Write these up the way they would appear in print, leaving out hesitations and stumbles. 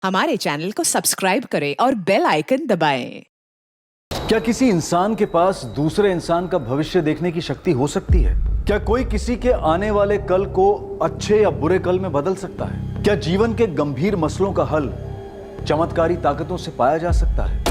हमारे चैनल को सब्सक्राइब करें और बेल आइकन दबाएं। क्या किसी इंसान के पास दूसरे इंसान का भविष्य देखने की शक्ति हो सकती है? क्या कोई किसी के आने वाले कल को अच्छे या बुरे कल में बदल सकता है? क्या जीवन के गंभीर मसलों का हल चमत्कारी ताकतों से पाया जा सकता है?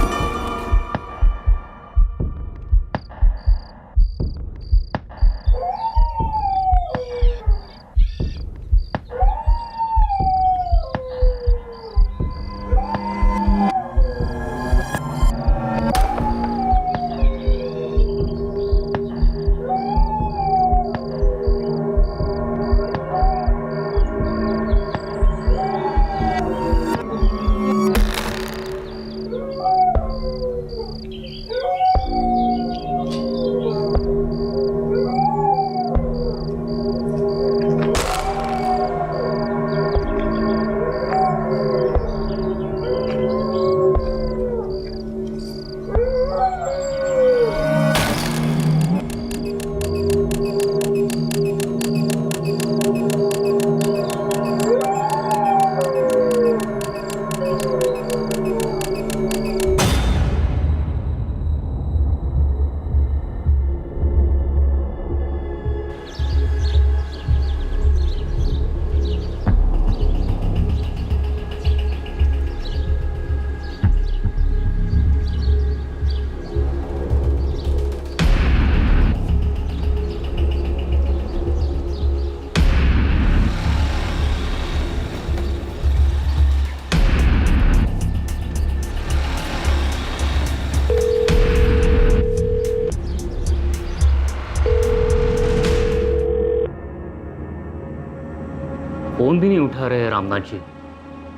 फोन भी नहीं उठा रहे रामनाथ जी।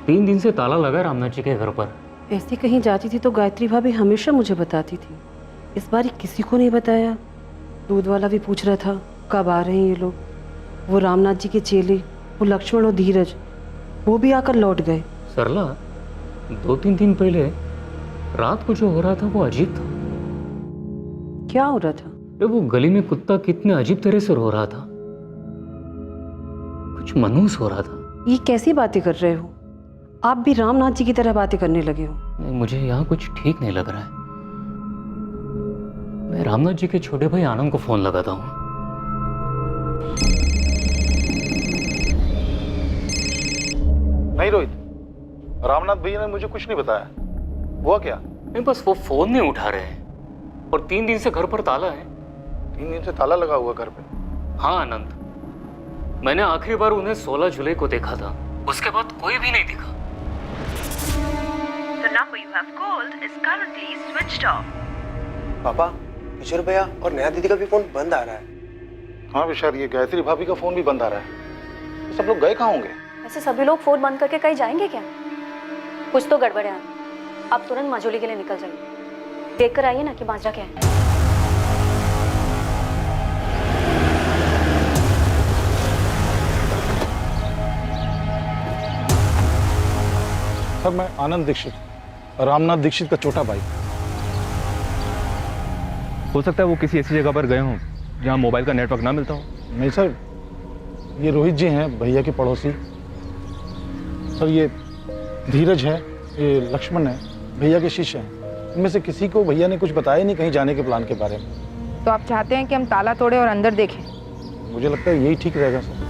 3 दिन से ताला लगा है रामनाथ जी के घर पर। ऐसे कहीं जाती थी तो गायत्री भाभी हमेशा मुझे बताती थी। इस बार किसी को नहीं बताया। दूध वाला भी पूछ रहा था कब आ रहे हैं ये लोग। वो रामनाथ जी के चेले, वो लक्ष्मण और धीरज, वो भी आकर लौट गए। सरला, 2-3 दिन पहले रात को जो हो रहा था वो अजीब था। क्या हो रहा था? अरे वो गली में कुत्ता कितने अजीब तरह से रो रहा था, कुछ मनहूस हो रहा था। ये कैसी बातें कर रहे हो? आप भी रामनाथ जी की तरह बातें करने लगे हो। नहीं, मुझे यहाँ कुछ ठीक नहीं लग रहा है। मैं रामनाथ जी के छोटे भाई आनंद को फोन लगाता हूँ। नहीं रोहित, रामनाथ भैया ने मुझे कुछ नहीं बताया। हुआ क्या? नहीं, बस वो फोन नहीं उठा रहे हैं और 3 दिन से घर पर ताला है। 3 दिन से ताला लगा हुआ घर पे? हाँ आनंद, मैंने आखिरी बार उन्हें 16 जुलाई को देखा था, उसके बाद कोई भी नहीं दिखा। The number you have called is currently switched off. पापा, किशोर भैया और नया दीदी का भी फोन बंद आ रहा है। हाँ विशाल, ये गायत्री भाभी का फोन भी बंद आ रहा है। तो सब लोग गए कहाँ होंगे? ऐसे सभी लोग फोन बंद करके कहीं जाएंगे क्या? कुछ तो गड़बड़ है। आप तुरंत माजोली के लिए निकल जाइए। देख कर आइए ना कि माजरा क्या है। सर, मैं आनंद दीक्षित, रामनाथ दीक्षित का छोटा भाई। हो सकता है वो किसी ऐसी जगह पर गए हों जहां मोबाइल का नेटवर्क ना मिलता हो। नहीं सर, ये रोहित जी हैं, भैया के पड़ोसी। सर, ये धीरज है, ये लक्ष्मण है, भैया के शिष्य हैं। इनमें से किसी को भैया ने कुछ बताया नहीं कहीं जाने के प्लान के बारे में। तो आप चाहते हैं कि हम ताला तोड़े और अंदर देखें? मुझे लगता है यही ठीक रहेगा सर।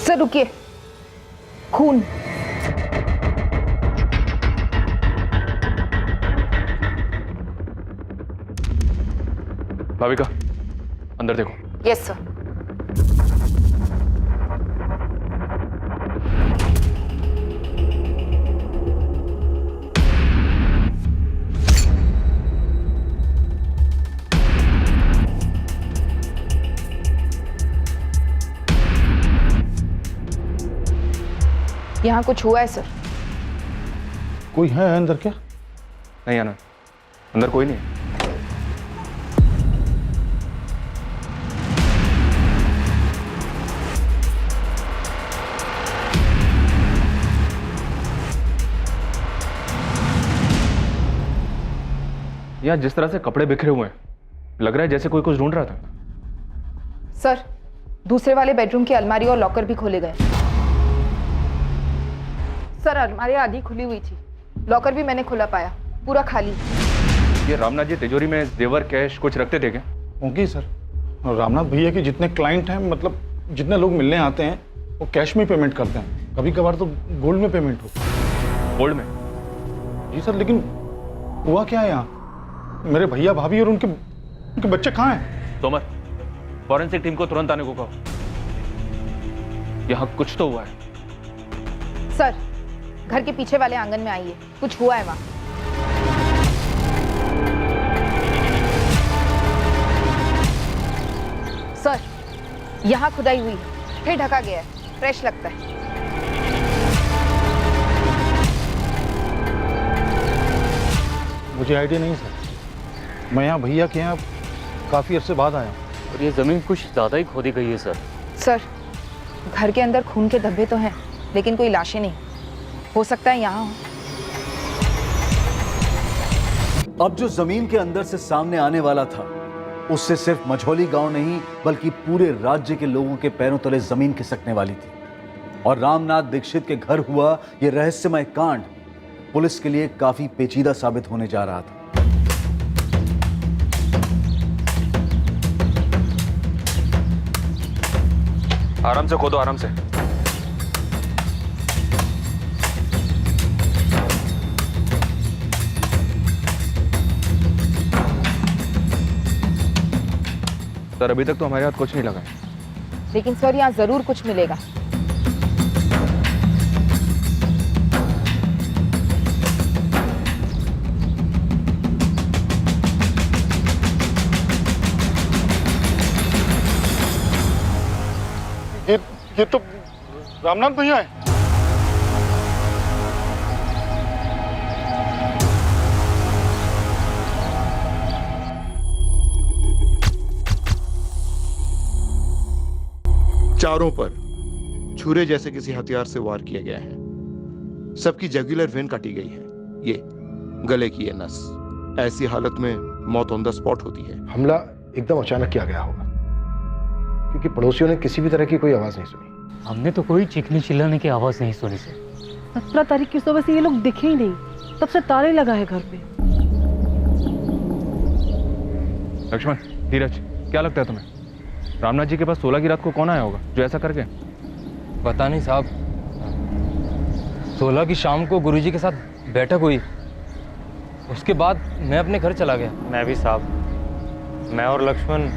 सर रुकिए, खून। भाविका, अंदर देखो। Yes sir. यहाँ कुछ हुआ है सर? कोई है अंदर क्या? नहीं आनंद, अंदर कोई नहीं है। यहाँ जिस तरह से कपड़े बिखरे हुए हैं, लग रहा है जैसे कोई कुछ ढूंढ रहा था। सर, दूसरे वाले बेडरूम की अलमारी और लॉकर भी खोले गए। सर अलमारी आधी खुली हुई थी, लॉकर भी मैंने खुला पाया, पूरा खाली। ये रामनाथ जी तिजोरी में जेवर कैश कुछ रखते थे क्या? ओके सर, रामनाथ भैया के जितने क्लाइंट हैं, मतलब जितने लोग मिलने आते हैं, वो कैश में पेमेंट करते हैं। कभी कभार तो गोल्ड में पेमेंट होती है। गोल्ड में? जी सर, लेकिन हुआ क्या है यहाँ? मेरे भैया भाभी और उनके बच्चे कहाँ हैं? तोमर, फॉरेंसिक टीम को तुरंत आने को कहो। यहाँ कुछ तो हुआ है। सर घर के पीछे वाले आंगन में आइए, कुछ हुआ है वहां। सर यहाँ खुदाई हुई है, फिर ढका गया है, फ्रेश लगता है। मुझे आइडिया नहीं सर, मैं यहाँ भैया के यहाँ काफ़ी अरसे बाद आया हूँ। और ये जमीन कुछ ज्यादा ही खोदी गई है सर। सर घर के अंदर खून के धब्बे तो हैं, लेकिन कोई लाशें नहीं। हो सकता है यहाँ हो। अब जो जमीन के अंदर से सामने आने वाला था, उससे सिर्फ मझौली गांव नहीं बल्कि पूरे राज्य के लोगों के पैरों तले जमीन खिसकने वाली थी। और रामनाथ दीक्षित के घर हुआ यह रहस्यमय कांड पुलिस के लिए काफी पेचीदा साबित होने जा रहा था। आराम से खोदो, आराम से। सर अभी तक तो हमारे हाथ कुछ नहीं लगा, लेकिन सर यहाँ जरूर कुछ मिलेगा। ये तो रामनाथ भैया है। चारों पर छुरे जैसे किसी हथियार से वार किया गया है। सबकी जगुलर वेन काटी गई है। ये गले की ये नस। ऐसी हालत में मौत ऑन द स्पॉट होती है। हमला एकदम अचानक किया गया होगा, क्योंकि पड़ोसियों ने किसी भी तरह की कोई आवाज नहीं सुनी। हमने तो कोई चीखने चिल्लाने की आवाज नहीं सुनी सर। 17 तारीख की सुबह से ये लोग दिखे ही नहीं, तब से ताले लगा है घर पे। लक्ष्मण, धीरज, क्या लगता है तुम्हें रामनाथ जी के पास 16 की रात को कौन आया होगा जो ऐसा करके? पता नहीं साहब, 16 की शाम को गुरुजी के साथ बैठक हुई, उसके बाद मैं अपने घर चला गया। मैं भी साहब, मैं और लक्ष्मण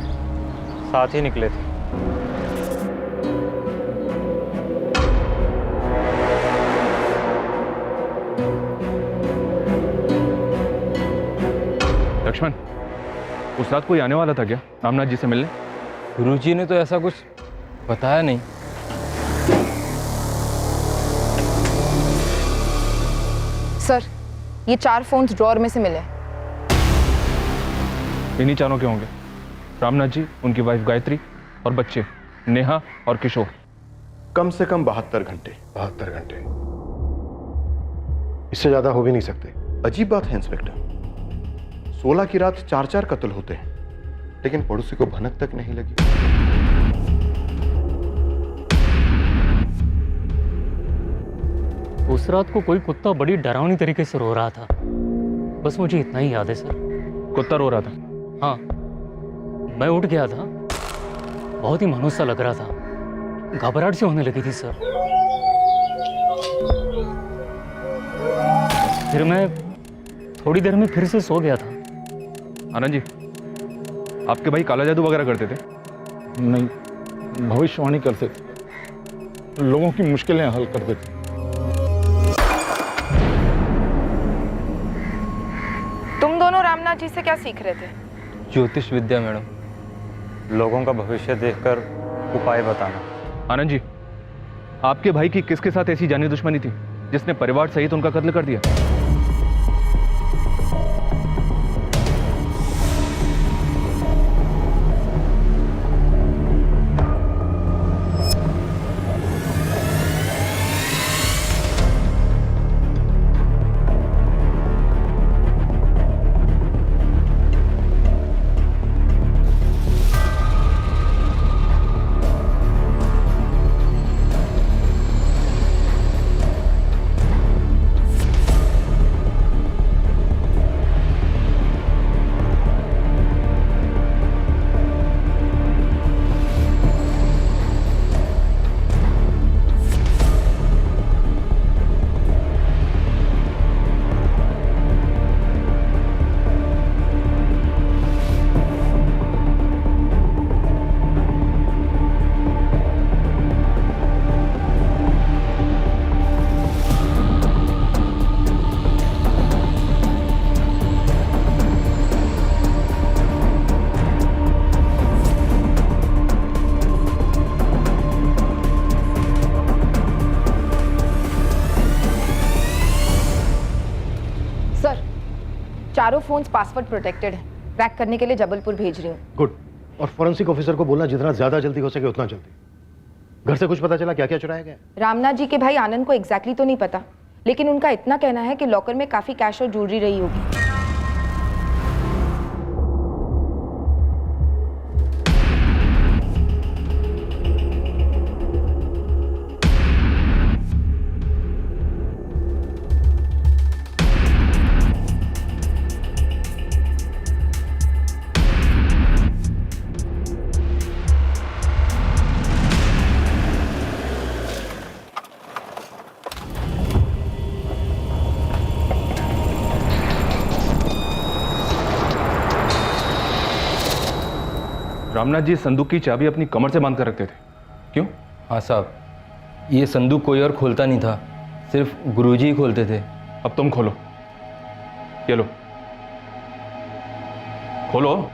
साथ ही निकले थे। लक्ष्मण, उस रात कोई आने वाला था क्या रामनाथ जी से मिलने? गुरुजी ने तो ऐसा कुछ बताया नहीं। सर ये 4 फोन्स ड्रॉअर में से मिले। इन्हीं चारों के होंगे, रामनाथ जी, उनकी वाइफ गायत्री और बच्चे नेहा और किशोर। कम से कम 72 घंटे। 72 घंटे, इससे ज्यादा हो भी नहीं सकते। अजीब बात है इंस्पेक्टर, 16 की रात 4-4 कत्ल होते हैं, लेकिन पड़ोसी को भनक तक नहीं लगी। उस रात को कोई कुत्ता बड़ी डरावनी तरीके से रो रहा था, बस मुझे इतना ही याद है सर। कुत्ता रो रहा था? हाँ, मैं उठ गया था, बहुत ही मानूस सा लग रहा था, घबराहट सी होने लगी थी सर। फिर मैं थोड़ी देर में फिर से सो गया था। आनंद जी, आपके भाई काला जादू वगैरह करते थे? नहीं, भविष्यवाणी करते थे, लोगों की मुश्किलें हल करते थे। तुम दोनों रामनाथ जी से क्या सीख रहे थे? ज्योतिष विद्या मैडम। लोगों का भविष्य देखकर उपाय बताना। आनंद जी, आपके भाई की किसके साथ ऐसी जानी दुश्मनी थी जिसने परिवार सहित उनका कत्ल कर दिया? चारों फोन्स पासवर्ड प्रोटेक्टेड हैं। ट्रैक करने के लिए जबलपुर भेज रही हूँ। गुड। और फॉरेंसिक ऑफिसर को बोलना जितना ज्यादा जल्दी हो सके उतना जल्दी। घर से कुछ पता चला क्या क्या चुराया गया? रामनाथ जी के भाई आनंद को एग्जैक्टली तो नहीं पता, लेकिन उनका इतना कहना है कि लॉकर में काफी कैश और ज्वेलरी रही होगी। रामनाथ जी संदूक की चाबी अपनी कमर से बांध कर रखते थे, क्यों? हाँ साहब, ये संदूक कोई और खोलता नहीं था, सिर्फ गुरुजी ही खोलते थे। अब तुम खोलो, ये लो, खोलो।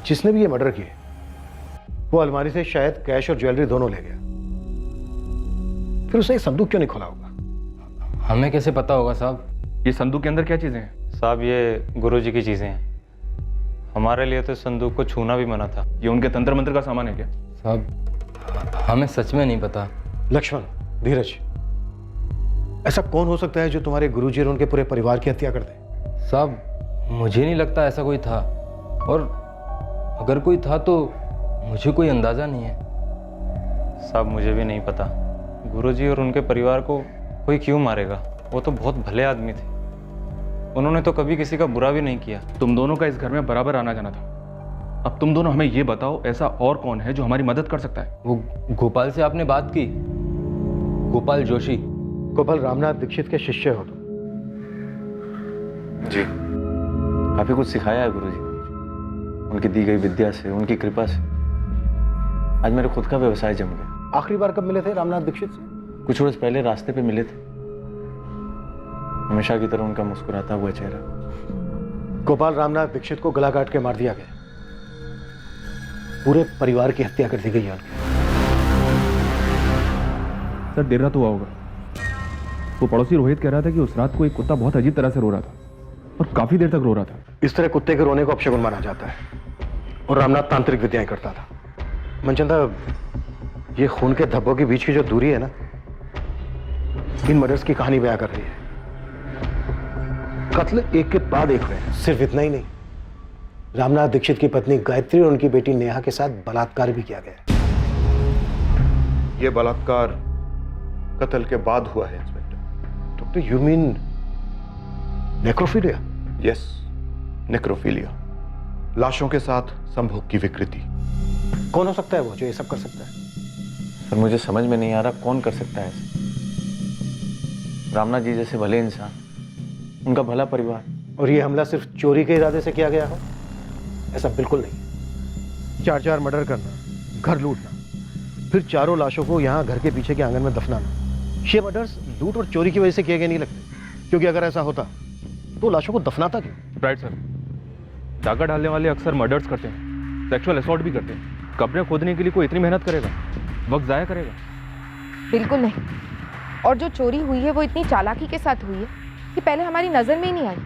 जिसने भी ये मर्डर किए वो अलमारी से शायद कैश और ज्वेलरी दोनों ले गया, फिर उसने संदूक क्यों नहीं खोला होगा? हमें कैसे पता होगा साहब? ये संदूक के अंदर क्या चीजें हैं? साहब ये गुरुजी की चीज़ें हैं, हमारे लिए तो इस संदूक को छूना भी मना था। ये उनके तंत्र मंत्र का सामान है क्या? साहब हमें सच में नहीं पता। लक्ष्मण, धीरज, ऐसा कौन हो सकता है जो तुम्हारे गुरुजी और उनके पूरे परिवार की हत्या कर दे? साहब मुझे नहीं लगता ऐसा कोई था, और अगर कोई था तो मुझे कोई अंदाजा नहीं है। साहब मुझे भी नहीं पता, गुरुजी और उनके परिवार को कोई क्यों मारेगा? वो तो बहुत भले आदमी थे, उन्होंने तो कभी किसी का बुरा भी नहीं किया। तुम दोनों का इस घर में बराबर आना जाना था। अब तुम दोनों हमें ये बताओ, ऐसा और कौन है जो हमारी मदद कर सकता है? वो गोपाल से आपने बात की? गोपाल जोशी। गोपाल रामनाथ दीक्षित के शिष्य हो तुम? जी, काफी कुछ सिखाया है गुरुजी, उनकी दी गई विद्या से, उनकी कृपा से आज मेरे खुद का व्यवसाय जम गया। आखिरी बार कब मिले थे रामनाथ दीक्षित से? कुछ रोज पहले रास्ते पे मिले थे, हमेशा की तरह उनका मुस्कुराता हुआ चेहरा। गोपाल रामनाथ दीक्षित को गला काट के मार दिया गया, पूरे परिवार की हत्या कर दी गई है उनकी। सर देर रात हुआ होगा, वो पड़ोसी रोहित कह रहा था कि उस रात को एक कुत्ता बहुत अजीब तरह से रो रहा था और काफी देर तक रो रहा था। इस तरह कुत्ते के रोने को अपशगुन माना जाता है, और रामनाथ तांत्रिक विद्याएं करता था। मनचंदा, ये खून के धब्बों के बीच की जो दूरी है ना, इन मर्डर्स की कहानी बयां कर रही है। कत्ल एक के बाद एक हुए। सिर्फ इतना ही नहीं, रामनाथ दीक्षित की पत्नी गायत्री और उनकी बेटी नेहा के साथ बलात्कार भी किया गया। यह बलात्कार कत्ल के बाद हुआ है inspector. Doctor, you mean necrophilia? Yes, necrophilia, लाशों के साथ संभोग की विकृति। कौन हो सकता है वो जो ये सब कर सकता है? सर मुझे समझ में नहीं आ रहा कौन कर सकता है ऐसा। रामनाथ जी जैसे भले इंसान, उनका भला परिवार, और ये हमला सिर्फ चोरी के इरादे से किया गया हो? ऐसा बिल्कुल नहीं। 4-4 मर्डर करना, घर लूटना, फिर चारों लाशों को यहाँ घर के पीछे के आंगन में दफनाना, ये मर्डर्स लूट और चोरी की वजह से किए गए नहीं लगते। क्योंकि अगर ऐसा होता तो लाशों को दफनाता क्यों? राइट सर, डाका डालने वाले अक्सर मर्डर्स करते हैं, सेक्सुअल असॉल्ट भी करते हैं। कब्रें खोदने के लिए कोई इतनी मेहनत करेगा, वक्त जाया करेगा? बिल्कुल नहीं। और जो चोरी हुई है वो इतनी चालाकी के साथ हुई है कि पहले हमारी नजर में ही नहीं आई।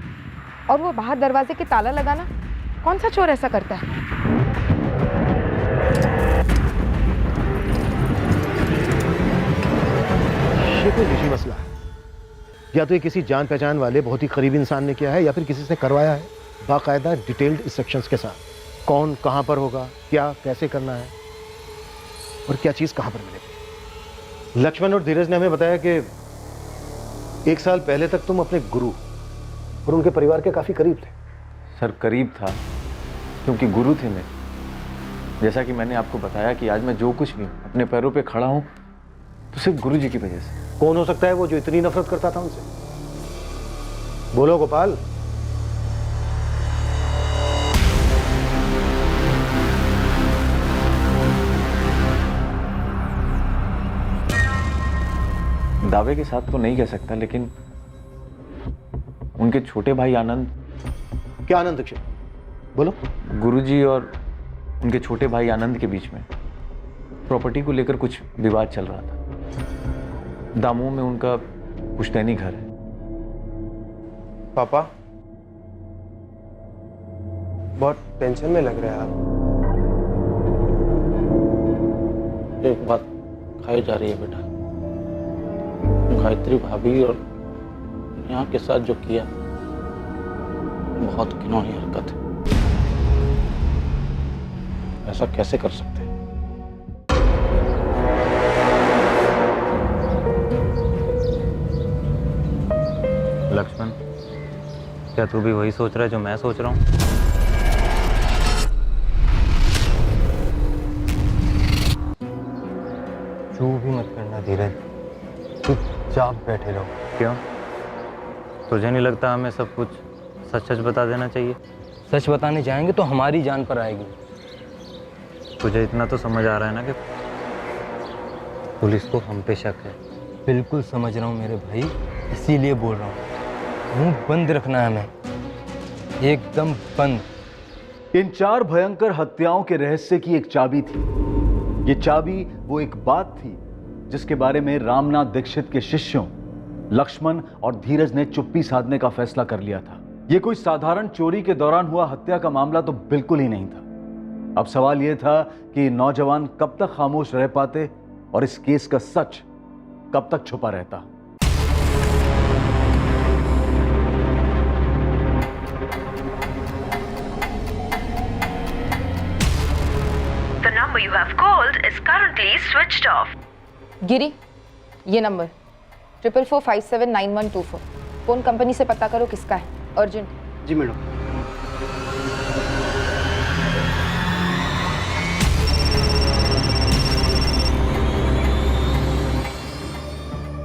और वो बाहर दरवाजे के ताला लगाना, कौन सा चोर ऐसा करता है? ये कोई निजी मसला है, या तो ये किसी जान पहचान वाले बहुत ही करीबी इंसान ने किया है, या फिर किसी से करवाया है बाकायदा डिटेल्ड इंस्ट्रक्शंस के साथ। कौन कहां पर होगा, क्या कैसे करना है, और क्या चीज कहां पर मिलेगी। लक्ष्मण और धीरज ने हमें बताया कि 1 साल पहले तक तुम अपने गुरु और उनके परिवार के काफी करीब थे। सर करीब था क्योंकि गुरु थे मेरे। जैसा कि मैंने आपको बताया कि आज मैं जो कुछ भी हूं, अपने पैरों पे खड़ा हूं, तो सिर्फ गुरु जी की वजह से। कौन हो सकता है वो जो इतनी नफरत करता था उनसे? बोलो गोपाल। दावे के साथ तो नहीं कह सकता, लेकिन उनके छोटे भाई आनंद। क्या आनंद दीक्षित? बोलो। गुरुजी और उनके छोटे भाई आनंद के बीच में प्रॉपर्टी को लेकर कुछ विवाद चल रहा था। दामों में उनका पुश्तैनी घर है। पापा बहुत टेंशन में लग रहे हैं आप। एक बात खाई जा रही है बेटा, गायत्री भाभी और यहाँ के साथ जो किया बहुत घिनौनी हरकत है। ऐसा कैसे कर सकते हैं? लक्ष्मण, क्या तू भी वही सोच रहा है जो मैं सोच रहा हूँ? चू भी मत करना धीरज, चुपचाप बैठे रहो। क्यों? तुझे नहीं लगता हमें सब कुछ सच सच बता देना चाहिए? सच बताने जाएंगे तो हमारी जान पर आएगी। तुझे इतना तो समझ आ रहा है ना कि पुलिस को हम पे शक है। बिल्कुल समझ रहा हूँ मेरे भाई, इसीलिए बोल रहा हूँ, मुंह बंद रखना है हमें, एकदम बंद। इन 4 भयंकर हत्याओं के रहस्य की एक चाबी थी। ये चाबी वो एक बात थी जिसके बारे में रामनाथ दीक्षित के शिष्यों लक्ष्मण और धीरज ने चुप्पी साधने का फैसला कर लिया था। यह कोई साधारण चोरी के दौरान हुआ हत्या का मामला तो बिल्कुल ही नहीं था। अब सवाल यह था कि नौजवान कब तक खामोश रह पाते और इस केस का सच कब तक छुपा रहता। The number you have called is currently switched off. गिरी, ये नंबर 4445791124 फोन कंपनी से पता करो किसका है, अर्जेंट। जी मैडम।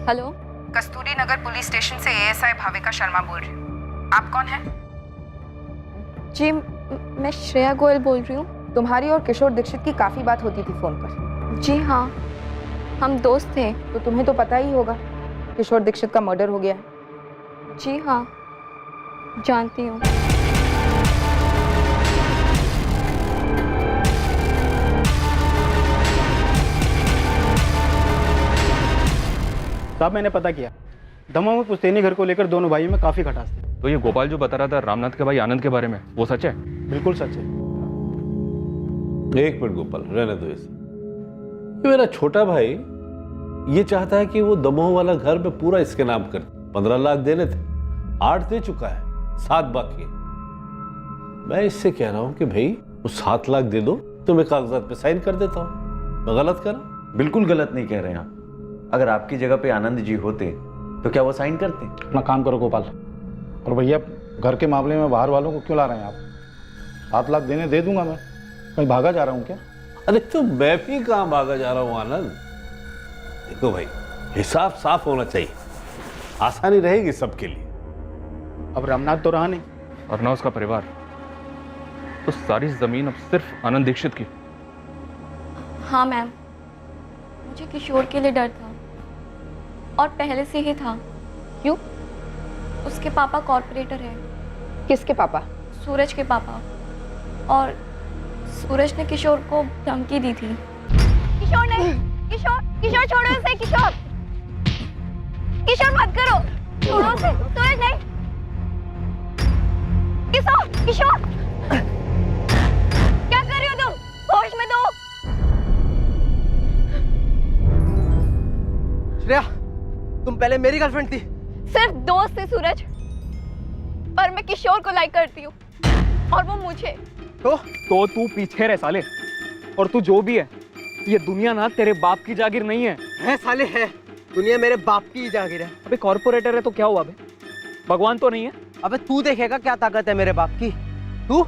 हेलो, कस्तूरी नगर पुलिस स्टेशन से एएसआई भाविका शर्मा बोल रही हूँ। आप कौन हैं? जी मैं श्रेया गोयल बोल रही हूँ। तुम्हारी और किशोर दीक्षित की काफी बात होती थी फोन पर। जी हाँ, हम दोस्त थे। तो तुम्हें तो पता ही होगा किशोर दीक्षित का मर्डर हो गया है। जी हाँ, जानती हूँ। साहब मैंने पता किया, दमोह में पुश्तैनी घर को लेकर दोनों भाइयों में काफी खटास थी। तो ये गोपाल जो बता रहा था रामनाथ के भाई आनंद के बारे में, वो सच है? बिल्कुल सच है। एक मिनट गोपाल, रहने दो इसे। ये मेरा छोटा भाई ये चाहता है कि वो दमोह वाला घर में पूरा इसके नाम कर। 15 लाख देने थे, 8 दे चुका है, 7 बाकी है। मैं इससे कह रहा हूं कि भाई वो 7 लाख दे दो तो मैं कागजात पे साइन कर देता हूं। मैं गलत कर रहा हूं? बिल्कुल गलत नहीं कह रहे हैं आप। अगर आपकी जगह पे आनंद जी होते तो क्या वो साइन करते? अपना काम करो गोपाल। और भैया घर के मामले में बाहर वालों को क्यों ला रहे हैं आप? 7 लाख देने दे दूंगा मैं, कहीं भागा जा रहा हूँ क्या? अरे तो मैं भी कहां भागा जा रहा हूं आनंद। देखो भाई, हिसाब साफ होना चाहिए, आसानी रहेगी सबके लिए। अब रामनाथ तो रहा नहीं और ना उसका परिवार, तो सारी जमीन अब सिर्फ आनंद दीक्षित की। हाँ मैम, मुझे किशोर के लिए डर था और पहले से ही था। क्यों? उसके पापा कॉर्पोरेटर हैं। किसके पापा? सूरज के पापा। और सूरज ने किशोर को धमकी दी थी। किशोर नहीं, किशोर, किशोर छोड़ो उसे, किशोर, किशोर मत करो, छोड़ो उसे, सूरज नहीं, किशोर, किशोर, क्या कर रही हो तुम? होश में दो। श्रेया, तुम पहले मेरी गर्लफ्रेंड थी। सिर्फ दोस्त थी सूरज, पर मैं किशोर को लाइक करती हूँ और वो मुझे। तो तू पीछे रह साले, और तू जो भी है, ये दुनिया ना तेरे बाप की जागीर नहीं है। है साले है, दुनिया मेरे बाप की ही जागीर है। अबे कॉर्पोरेटर है तो क्या हुआ बे? भगवान तो नहीं है। अबे तू देखेगा क्या ताकत है मेरे बाप की। तू,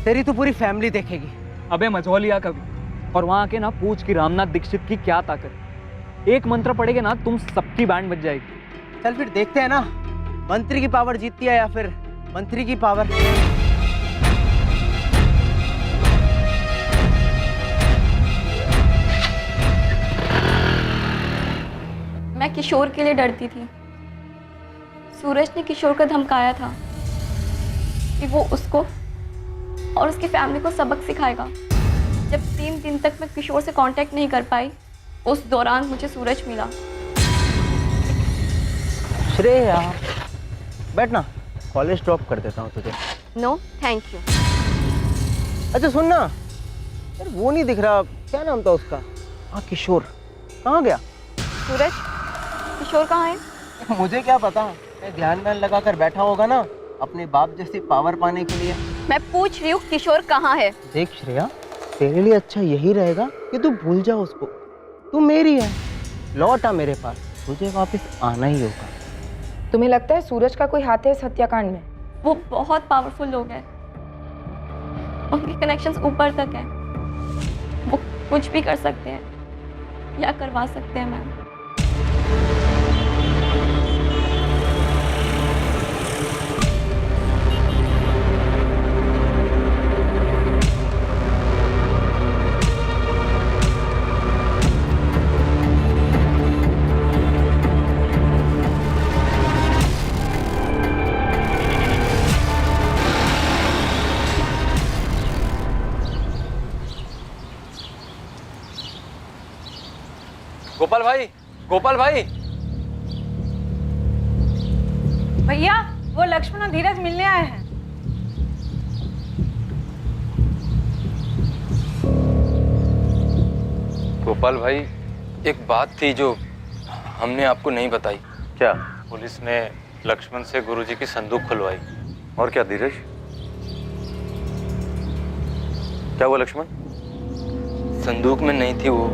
तेरी तो पूरी फैमिली देखेगी। अबे मझौलिया कभी, और वहां आके ना पूछ कि रामनाथ दीक्षित की क्या ताकत है। एक मंत्र पढ़ेगे ना, तुम सबकी बैंड बज जाएगी। चल फिर देखते हैं ना, मंत्री की पावर जीतती है या फिर मंत्री की पावर। मैं किशोर के लिए डरती थी। सूरज ने किशोर को धमकाया था कि वो उसको और उसकी फैमिली को सबक सिखाएगा। जब 3 दिन तक मैं किशोर से कांटेक्ट नहीं कर पाई, उस दौरान मुझे सूरज मिला। श्रेया, बैठ ना, कॉलेज ड्रॉप कर देता हूँ तुझे। No thank you. अच्छा सुन ना यार, वो नहीं दिख रहा, क्या नाम था उसका? हाँ किशोर, कहाँ गया? सूरज, किशोर कहाँ है? मुझे क्या पता, ध्यान में लगा कर बैठा होगा ना अपने बाप जैसी पावर पाने के लिए। मैं पूछ रही हूँ किशोर कहाँ है? देख श्रेया, तेरे लिए अच्छा यही रहेगा कि तू भूल जा उसको। तू मेरी है, लौट आ मेरे पास, तुझे वापस आना ही होगा। तुम्हें लगता है सूरज का कोई हाथ है इस हत्याकांड में? वो बहुत पावरफुल लोग हैं, उनके कनेक्शंस ऊपर तक हैं। वो कुछ भी कर सकते हैं या करवा सकते हैं मैम। गोपाल भाई, गोपाल भाई। भैया, वो लक्ष्मण और धीरज मिलने आए हैं। गोपाल भाई, एक बात थी जो हमने आपको नहीं बताई। क्या? पुलिस ने लक्ष्मण से गुरुजी की संदूक खुलवाई। और क्या धीरज? क्या हुआ लक्ष्मण? संदूक में नहीं थी वो।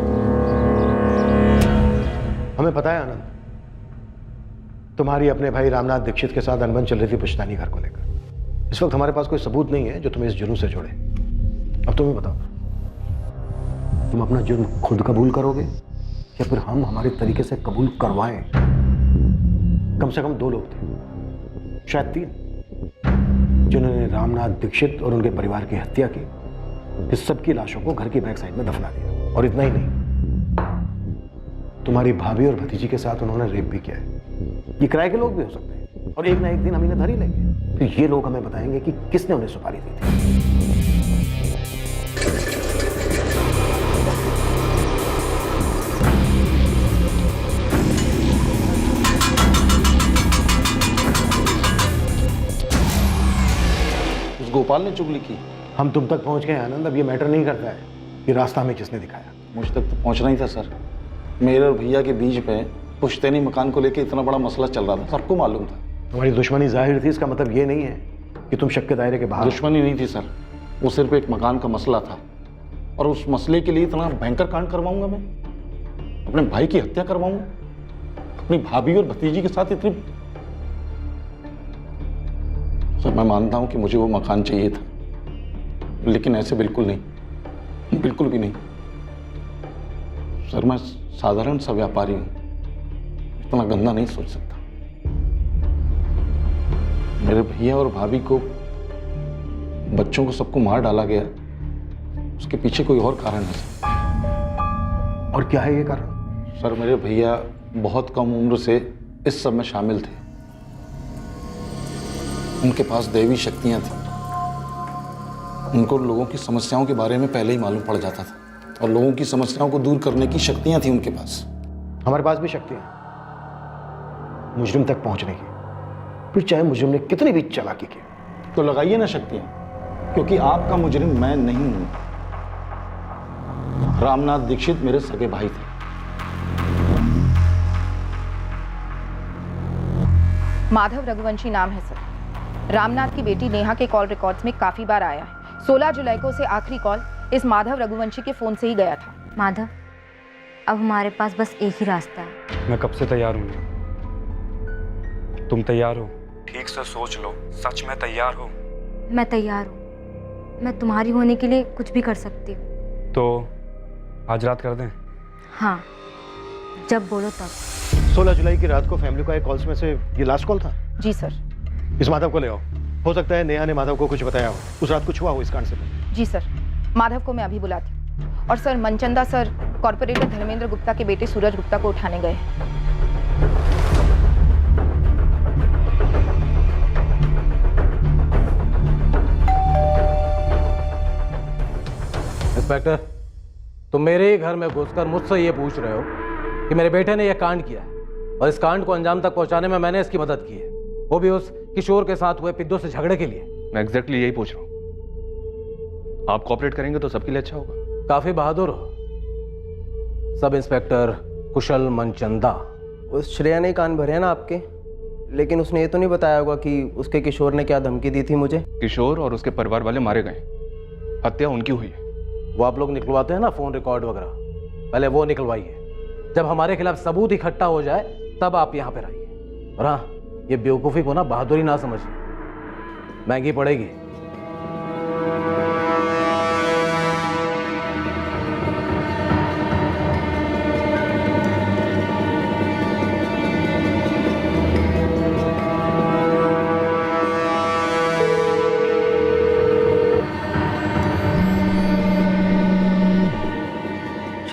हमें पता है आनंद, तुम्हारी अपने भाई रामनाथ दीक्षित के साथ अनबन चल रही थी पुश्तैनी घर को लेकर। इस वक्त हमारे पास कोई सबूत नहीं है जो तुम्हें इस जुर्म से जोड़े। अब तुम्हें बताओ, तुम अपना जुर्म खुद कबूल करोगे या फिर हम हमारे तरीके से कबूल करवाएं? कम से कम 2 लोग थे, शायद 3, जिन्होंने रामनाथ दीक्षित और उनके परिवार की हत्या की। इस सब की लाशों को घर की बैक साइड में दफना दिया। और इतना ही नहीं, तुम्हारी भाभी और भतीजी के साथ उन्होंने रेप भी किया है। ये किराए के लोग भी हो सकते हैं और एक ना एक दिन हम इन्हें धर ही लेंगे। फिर ये लोग हमें बताएंगे कि किसने उन्हें सुपारी दी थी। उस गोपाल ने चुगली की। हम तुम तक पहुंच गए आनंद, अब ये मैटर नहीं करता है कि रास्ता हमें किसने दिखाया। मुझ तक तो पहुंचना ही था सर। मेरे और भैया के बीच में पुश्तैनी मकान को लेकर इतना बड़ा मसला चल रहा था, सबको मालूम था। तुम्हारी दुश्मनी जाहिर थी, इसका मतलब ये नहीं है कि तुम शक के दायरे के बाहर। दुश्मनी नहीं थी सर, वो सिर्फ एक मकान का मसला था। और उस मसले के लिए इतना भयंकर कांड करवाऊंगा मैं? अपने भाई की हत्या करवाऊंगा? अपनी भाभी और भतीजी के साथ इतनी? सर मैं मानता हूं कि मुझे वो मकान चाहिए था, लेकिन ऐसे बिल्कुल नहीं, बिल्कुल भी नहीं। सर मैं साधारण सा व्यापारी हूं, इतना गंदा नहीं सोच सकता। मेरे भैया और भाभी को, बच्चों को, सबको मार डाला गया, उसके पीछे कोई और कारण है सर। और क्या है ये कारण? सर मेरे भैया बहुत कम उम्र से इस सब में शामिल थे। उनके पास दैवी शक्तियां थी। उनको लोगों की समस्याओं के बारे में पहले ही मालूम पड़ जाता था और लोगों की समस्याओं को दूर करने की शक्तियां थी उनके पास। हमारे पास भी शक्तियां मुजरिम तक पहुंचने की, फिर चाहे मुजरिम ने कितनी भी चालाकी की। तो लगाइए ना शक्तियां, क्योंकि आपका मुजरिम मैं नहीं हूं। रामनाथ दीक्षित मेरे सगे भाई थे। माधव रघुवंशी नाम है सर। रामनाथ की बेटी नेहा के कॉल रिकॉर्ड्स में काफी बार आया है। 16 जुलाई को उसे आखिरी कॉल इस माधव रघुवंशी के फोन से ही गया था। माधव, अब हमारे पास बस एक ही रास्ता है। मैं कब से तैयार हूँ। तुम तैयार हो? ठीक से सोच लो, सच में तैयार हो? मैं तैयार हूँ। मैं तुम्हारी होने के लिए कुछ भी कर सकती हूँ। तो आज रात कर दें? हाँ, जब बोलो तब। 16 जुलाई की रात को फैमिली का एक कॉल्स में से ये लास्ट कॉल था? जी सर। इस माधव को ले आओ। हो सकता है नेहा ने माधव को कुछ बताया हो, उस रात कुछ हुआ हो इस कांड से पहले। जी सर, माधव को मैं अभी बुलाती हूँ। और sir, Manchanda sir corporator Dharmendra Gupta के बेटे सूरज गुप्ता को उठाने गए हैं। इंस्पेक्टर, तुम मेरे ही घर में घुसकर मुझसे ये पूछ रहे हो कि मेरे बेटे ने यह कांड किया है और इस कांड को अंजाम तक पहुंचाने में मैंने इसकी मदद की है, वो भी उस किशोर के साथ हुए पिद्दू से झगड़े के लिए। मैं एग्जैक्टली यही पूछ रहा हूँ। आप कोऑपरेट करेंगे तो सबके लिए अच्छा होगा। काफी बहादुर हो सब इंस्पेक्टर कुशल मनचंदा। उस श्रेया ने कान भरे हैं ना आपके, लेकिन उसने ये तो नहीं बताया होगा कि उसके किशोर ने क्या धमकी दी थी मुझे। किशोर और उसके परिवार वाले मारे गए, हत्या उनकी हुई है। वो आप लोग निकलवाते हैं ना फोन रिकॉर्ड वगैरह, पहले वो निकलवाइए। जब हमारे खिलाफ सबूत इकट्ठा हो जाए तब आप यहाँ पर आइए। और हाँ, ये बेवकूफ़ी को ना बहादुरी ना समझिए, महंगी पड़ेगी।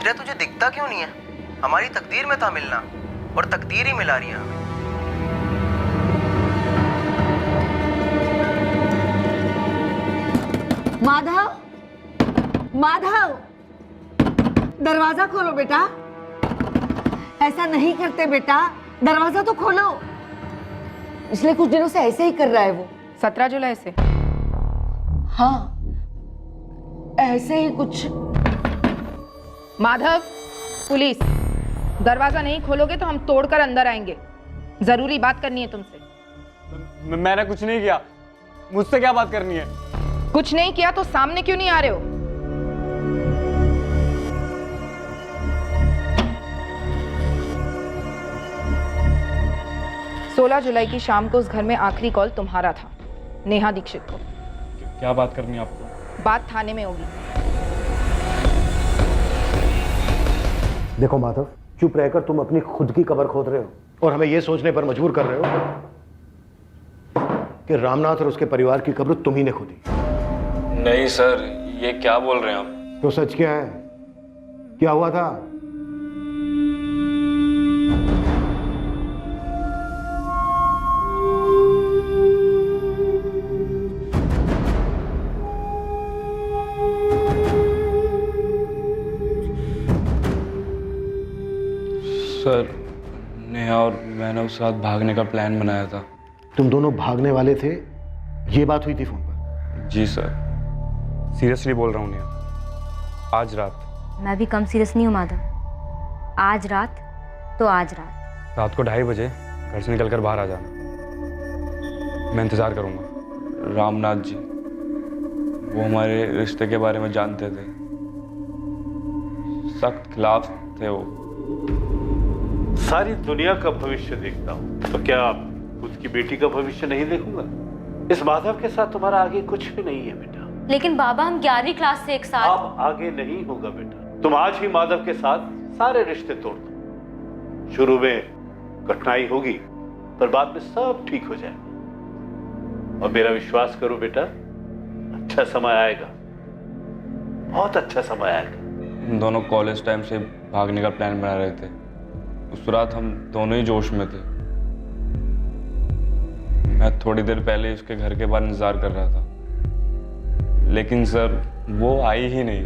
तुझे दिखता क्यों नहीं है? हमारी तकदीर में था मिलना और तकदीर ही मिला रही है हमें। माधव, माधव, दरवाजा खोलो बेटा। ऐसा नहीं करते बेटा, दरवाजा तो खोलो। पिछले कुछ दिनों से ऐसे ही कर रहा है वो। 17 जुलाई से? हाँ, ऐसे ही कुछ। माधव, पुलिस, दरवाजा नहीं खोलोगे तो हम तोड़कर अंदर आएंगे। जरूरी बात करनी है तुमसे। मैंने कुछ नहीं किया, मुझसे क्या बात करनी है? कुछ नहीं किया तो सामने क्यों नहीं आ रहे हो? सोलह जुलाई की शाम को उस घर में आखिरी कॉल तुम्हारा था, नेहा दीक्षित को। क्या बात करनी है आपको? बात थाने में होगी। देखो माधव, चुप रहकर तुम अपनी खुद की कब्र खोद रहे हो और हमें यह सोचने पर मजबूर कर रहे हो कि रामनाथ और उसके परिवार की कब्र तुम ही ने खोदी। नहीं सर, ये क्या बोल रहे हैं आप? तो सच क्या है? क्या हुआ था? सर, नेहा और मैंने उस रात भागने का प्लान बनाया था। तुम दोनों भागने वाले थे, ये बात हुई थी फोन पर? जी सर। सीरियसली बोल रहा हूँ नेहा, आज रात। मैं भी कम सीरियस नहीं हूँ माधव। आज रात तो आज रात। रात को 2:30 बजे घर से निकलकर बाहर आ जाना, मैं इंतजार करूँगा। रामनाथ जी, वो हमारे रिश्ते के बारे में जानते थे, सख्त खिलाफ थे वो। सारी दुनिया का भविष्य देखता हूँ, तो क्या आप खुद की बेटी का भविष्य नहीं देखूंगा? इस माधव के साथ तुम्हारा आगे कुछ भी नहीं है बेटा। लेकिन बाबा, हम 11वीं क्लास से एक साथ। अब आगे नहीं होगा बेटा। तुम आज ही माधव के साथ सारे रिश्ते तोड़ दो। शुरू में कठिनाई होगी, पर बाद में सब ठीक हो जाएगा। और मेरा विश्वास करो बेटा, अच्छा समय आएगा, बहुत अच्छा समय आएगा। हम दोनों कॉलेज टाइम से भागने का प्लान बना रहे थे। उस रात हम दोनों ही जोश में थे। मैं थोड़ी देर पहले उसके घर के बाहर इंतजार कर रहा था, लेकिन सर वो आई ही नहीं।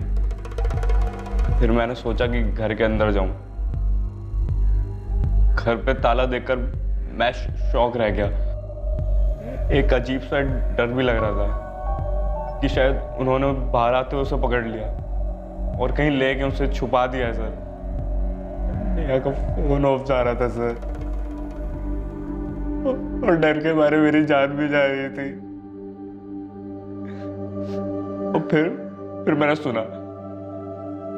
फिर मैंने सोचा कि घर के अंदर जाऊं। घर पे ताला देखकर मैं शॉक रह गया। एक अजीब सा डर भी लग रहा था कि शायद उन्होंने बाहर आते हुए उसे पकड़ लिया और कहीं लेके उसे छुपा दिया है सर। नेहा का फोन ऑफ जा रहा था सर, और डर के मारे मेरी जान भी जा रही थी। और फिर मैंने सुना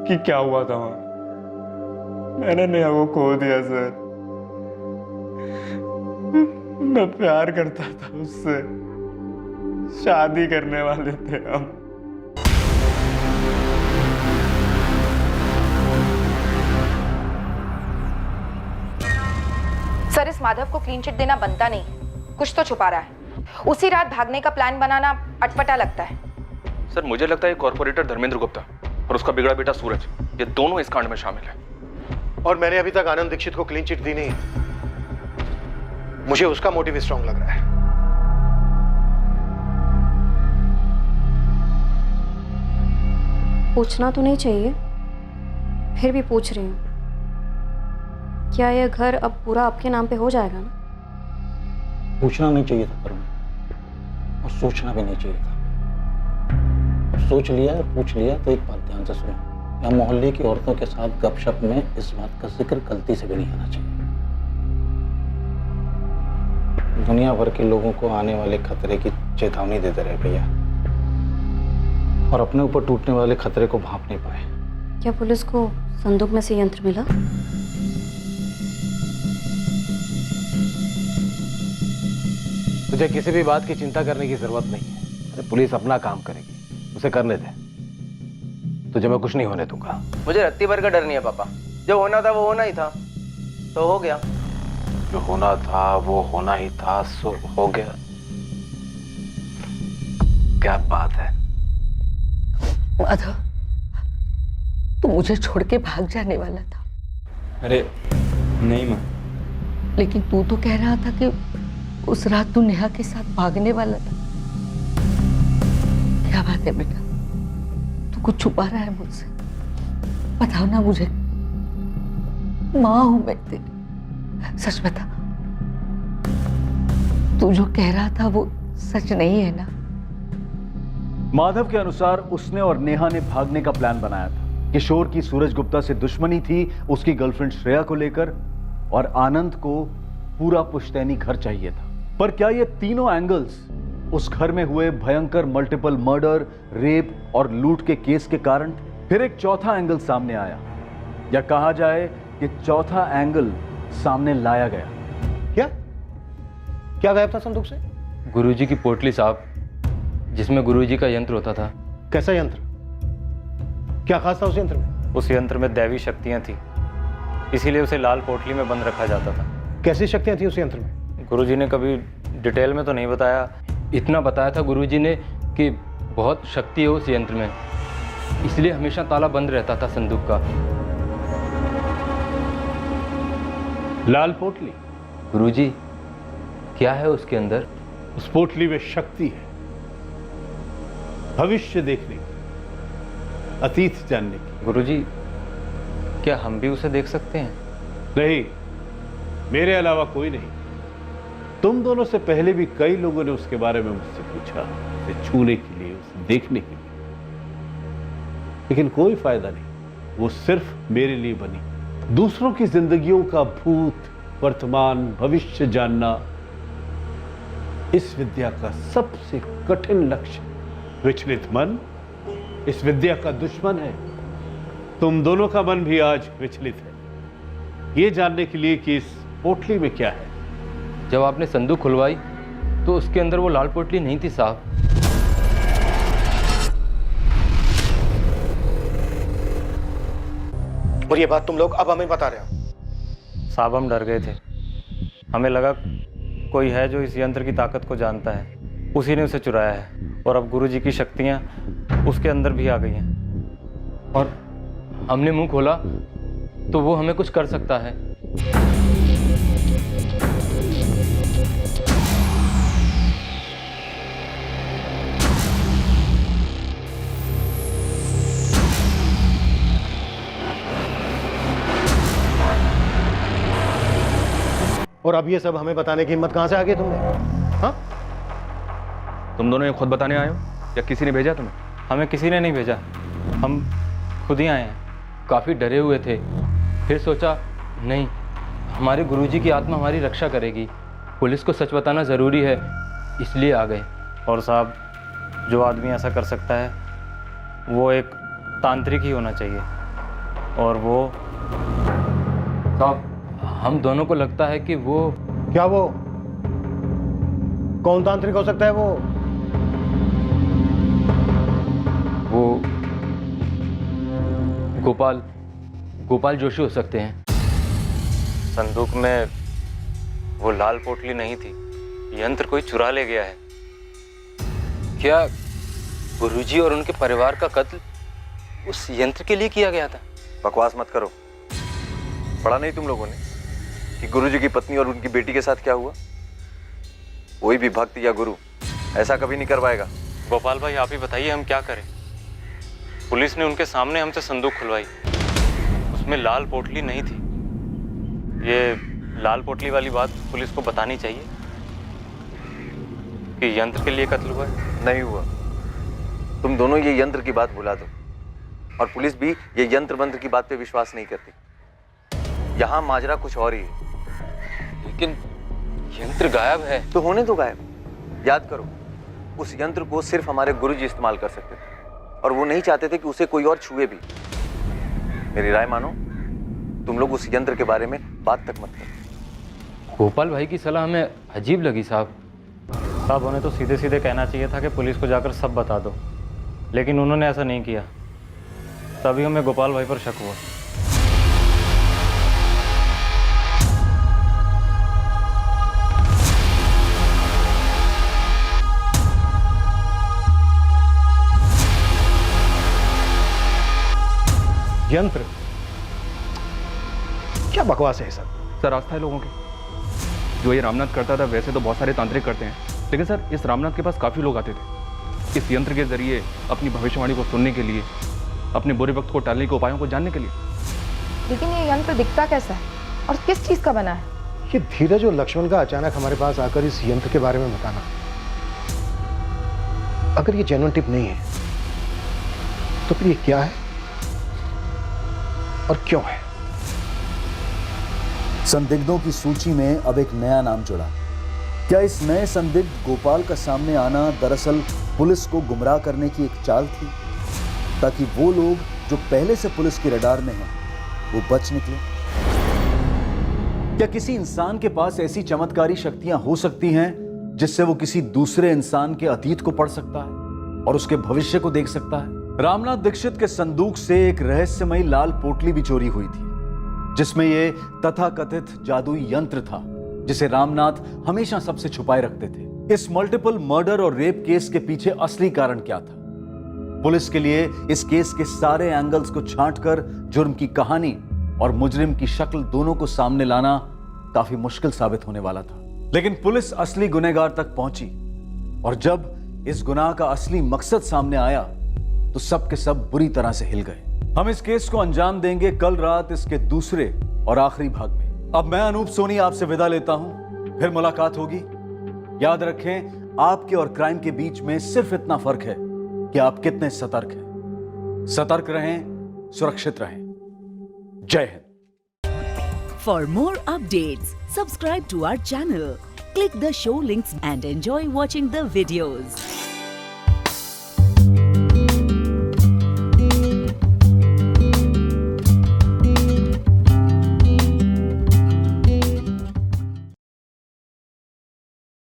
कि क्या हुआ था वहां। मैंने नेहा को खो दिया सर। मैं प्यार करता था उससे, शादी करने वाले थे हम। सर, इस माधव को क्लीन चिट देना बनता नहीं, कुछ तो छुपा रहा है। उसी रात भागने का प्लान बनाना अटपटा लगता है। सर, मुझे लगता है कॉर्पोरेटर धर्मेंद्र गुप्ता और उसका बिगड़ा बेटा सूरज, ये दोनों इस कांड में शामिल हैं। और मैंने अभी तक आनंद दीक्षित को क्लीन चिट दी नहीं। मुझे उसका मोटिव स्ट्रांग लग रहा है। पूछना तो नहीं चाहिए, फिर भी पूछ रही हूँ। क्या यह घर अब पूरा आपके नाम पे हो जाएगा ना? पूछना नहीं चाहिए था करुण, और सोचना भी नहीं चाहिए था। सोच लिया और पूछ लिया तो एक बात ध्यान से सुनो, यहाँ मोहल्ले की औरतों के साथ गपशप में इस बात का जिक्र गलती से भी नहीं आना चाहिए। दुनिया भर के लोगों को आने वाले खतरे की चेतावनी देते रहे भैया, और अपने ऊपर टूटने वाले खतरे को भांप नहीं पाए। क्या पुलिस को संदूक में से यंत्र मिला? तुझे किसी भी बात की चिंता करने की जरूरत नहीं है। अरे पुलिस अपना काम करेगी, उसे करने दे। तुझे मैं कुछ नहीं होने दूंगा। मुझे रत्ती भर का डर नहीं है पापा। जो होना था वो होना ही था, तो हो गया। जो होना था वो होना ही था, सो हो गया। क्या बात है? माधव, तू मुझे छोड़ के भाग जाने वाला था, अरे नहीं माँ। लेकिन तू तो कह रहा था कि उस रात तू नेहा के साथ भागने वाला था। क्या बात है बेटा, तू कुछ छुपा रहा है मुझसे? बताओ ना मुझे, माँ हूं मैं तेरी, सच बता। तू जो कह रहा था वो सच नहीं है ना? माधव के अनुसार उसने और नेहा ने भागने का प्लान बनाया था। किशोर की सूरज गुप्ता से दुश्मनी थी उसकी गर्लफ्रेंड श्रेया को लेकर, और आनंद को पूरा पुश्तैनी घर चाहिए था। पर क्या ये तीनों एंगल्स उस घर में हुए भयंकर मल्टीपल मर्डर, रेप और लूट के केस के कारण? फिर एक चौथा एंगल सामने आया, या कहा जाए कि चौथा एंगल सामने लाया गया। क्या क्या गायब था संदूक से? गुरुजी की पोटली साहब, जिसमें गुरुजी का यंत्र होता था। कैसा यंत्र? क्या खास था उस यंत्र में? उस यंत्र में दैवी शक्तियां थी, इसीलिए उसे लाल पोटली में बंद रखा जाता था। कैसी शक्तियां थी उस यंत्र में? गुरुजी ने कभी डिटेल में तो नहीं बताया। इतना बताया था गुरुजी ने कि बहुत शक्ति है उस यंत्र में, इसलिए हमेशा ताला बंद रहता था संदूक का। लाल पोटली? गुरुजी, क्या है उसके अंदर? उस पोटली में शक्ति है, भविष्य देखने की, अतीत जानने की। गुरुजी, क्या हम भी उसे देख सकते हैं? नहीं, मेरे अलावा कोई नहीं। तुम दोनों से पहले भी कई लोगों ने उसके बारे में मुझसे पूछा, उसे छूने के लिए, उसे देखने के लिए, लेकिन कोई फायदा नहीं। वो सिर्फ मेरे लिए बनी। दूसरों की जिंदगियों का भूत, वर्तमान, भविष्य जानना इस विद्या का सबसे कठिन लक्ष्य। विचलित मन इस विद्या का दुश्मन है। तुम दोनों का मन भी आज विचलित है, ये जानने के लिए कि इस पोटली में क्या है। जब आपने संदूक खुलवाई तो उसके अंदर वो लाल पोटली नहीं थी साहब। और ये बात तुम लोग अब हमें बता रहे हो? साहब, हम डर गए थे। हमें लगा कोई है जो इस यंत्र की ताकत को जानता है, उसी ने उसे चुराया है, और अब गुरुजी की शक्तियां उसके अंदर भी आ गई हैं। और हमने मुंह खोला तो वो हमें कुछ कर सकता है। और अब ये सब हमें बताने की हिम्मत कहां से आ गई तुमने? हाँ? तुम दोनों ये खुद बताने आए हो या किसी ने भेजा तुम्हें? हमें किसी ने नहीं भेजा, हम खुद ही आए हैं। काफ़ी डरे हुए थे, फिर सोचा नहीं, हमारे गुरुजी की आत्मा हमारी रक्षा करेगी, पुलिस को सच बताना ज़रूरी है, इसलिए आ गए। और साहब, जो आदमी ऐसा कर सकता है वो एक तांत्रिक ही होना चाहिए, और वो साहब, हम दोनों को लगता है कि वो... क्या वो? कौन तांत्रिक हो सकता है वो? वो गोपाल जोशी हो सकते हैं। संदूक में वो लाल पोटली नहीं थी, यंत्र कोई चुरा ले गया है। क्या गुरुजी और उनके परिवार का कत्ल उस यंत्र के लिए किया गया था? बकवास मत करो। पढ़ा नहीं तुम लोगों ने कि गुरुजी की पत्नी और उनकी बेटी के साथ क्या हुआ? कोई भी भक्त या गुरु ऐसा कभी नहीं करवाएगा। गोपाल भाई, आप ही बताइए हम क्या करें? पुलिस ने उनके सामने हमसे संदूक खुलवाई, उसमें लाल पोटली नहीं थी। ये लाल पोटली वाली बात पुलिस को बतानी चाहिए कि यंत्र के लिए कत्ल हुआ है। नहीं हुआ। तुम दोनों ये यंत्र की बात भुला दो, और पुलिस भी ये यंत्र मंत्र की बात पे विश्वास नहीं करती। यहाँ माजरा कुछ और ही है। लेकिन यंत्र गायब है। तो होने दो गायब। याद करो, उस यंत्र को सिर्फ हमारे गुरुजी इस्तेमाल कर सकते थे, और वो नहीं चाहते थे कि उसे कोई और छुए भी। मेरी राय मानो, तुम लोग उस यंत्र के बारे में बात तक मत करो। गोपाल भाई की सलाह हमें अजीब लगी साहब। साहब उन्हें तो सीधे सीधे कहना चाहिए था कि पुलिस को जाकर सब बता दो, लेकिन उन्होंने ऐसा नहीं किया। तभी हमें गोपाल भाई पर शक हुआ। यंत्र? क्या बकवास है सर? सर आस्था है लोगों की। जो ये रामनाथ करता था वैसे तो बहुत सारे तांत्रिक करते हैं, लेकिन सर इस रामनाथ के पास काफ़ी लोग आते थे इस यंत्र के जरिए अपनी भविष्यवाणी को सुनने के लिए, अपने बुरे वक्त को टालने के उपायों को जानने के लिए। लेकिन ये यंत्र दिखता कैसा है और किस चीज़ का बना है? ये धीरज और लक्ष्मण का अचानक हमारे पास आकर इस यंत्र के बारे में बताना, अगर ये जेन्युइन टिप नहीं है तो फिर ये क्या है और क्यों है? संदिग्धों की सूची में अब एक नया नाम जुड़ा। क्या इस नए संदिग्ध गोपाल का सामने आना दरअसल पुलिस को गुमराह करने की एक चाल थी, ताकि वो लोग जो पहले से पुलिस के रडार में हैं वो बच निकले? क्या किसी इंसान के पास ऐसी चमत्कारी शक्तियां हो सकती हैं जिससे वो किसी दूसरे इंसान के अतीत को पढ़ सकता है और उसके भविष्य को देख सकता है? रामनाथ दीक्षित के संदूक से एक रहस्यमयी लाल पोटली भी चोरी हुई थी, जिसमें ये तथाकथित जादुई यंत्र था जिसे रामनाथ हमेशा सबसे छुपाए रखते थे। इस मल्टीपल मर्डर और रेप केस के पीछे असली कारण क्या था? पुलिस के लिए इस केस के सारे एंगल्स को छांटकर जुर्म की कहानी और मुजरिम की शक्ल दोनों को सामने लाना काफी मुश्किल साबित होने वाला था। लेकिन पुलिस असली गुनहगार तक पहुंची, और जब इस गुनाह का असली मकसद सामने आया तो सब के सब बुरी तरह से हिल गए। हम इस केस को अंजाम देंगे कल रात इसके दूसरे और आखिरी भाग में। अब मैं अनूप सोनी आपसे विदा लेता हूं, फिर मुलाकात होगी। याद रखें, आपके और क्राइम के बीच में सिर्फ इतना फर्क है कि आप कितने सतर्क हैं। सतर्क रहें, सुरक्षित रहें। जय Hind. For more updates, subscribe to our channel, click the show links and enjoy watching the videos.